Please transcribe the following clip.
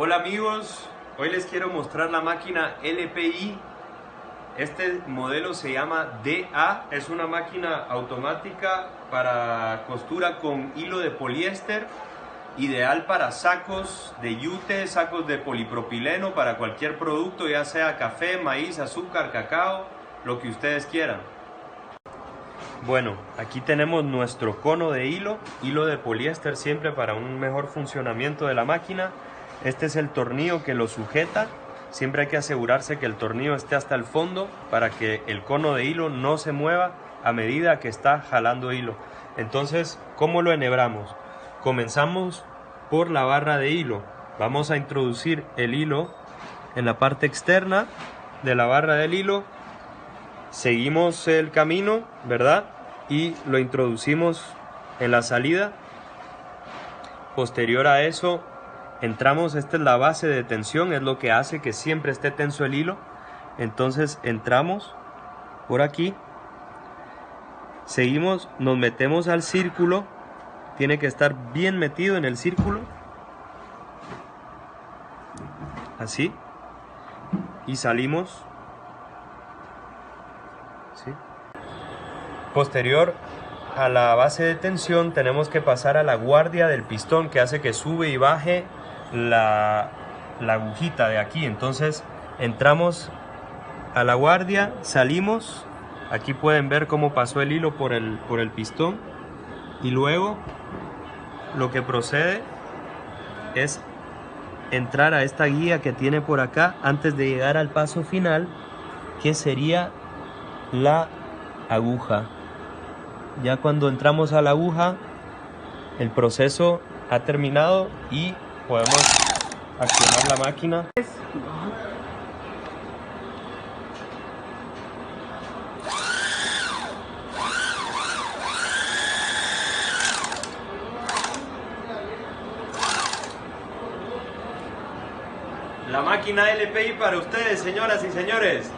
Hola amigos, hoy les quiero mostrar la máquina LPI. Este modelo se llama DA, es una máquina automática para costura con hilo de poliéster, ideal para sacos de yute, sacos de polipropileno, para cualquier producto, ya sea café, maíz, azúcar, cacao, lo que ustedes quieran. Bueno, aquí tenemos nuestro cono de hilo de poliéster siempre para un mejor funcionamiento de la máquina. Este es el tornillo que lo sujeta. Siempre hay que asegurarse que el tornillo esté hasta el fondo para que el cono de hilo no se mueva a medida que está jalando hilo. Entonces, ¿cómo lo enhebramos? Comenzamos por la barra de hilo. Vamos a introducir el hilo en la parte externa de la barra del hilo. Seguimos el camino, ¿verdad? Y lo introducimos en la salida. Posterior a eso, entramos, esta es la base de tensión, es lo que hace que siempre esté tenso el hilo. Entonces entramos por aquí, seguimos, nos metemos al círculo, tiene que estar bien metido en el círculo, así, y salimos, ¿sí? Posterior a la base de tensión tenemos que pasar a la guardia del pistón, que hace que sube y baje la agujita de aquí. Entonces entramos a la guardia, salimos, aquí pueden ver cómo pasó el hilo por el pistón, y luego lo que procede es entrar a esta guía que tiene por acá antes de llegar al paso final, que sería la aguja. Ya cuando entramos a la aguja, el proceso ha terminado y podemos accionar la máquina. La máquina LPI para ustedes, señoras y señores.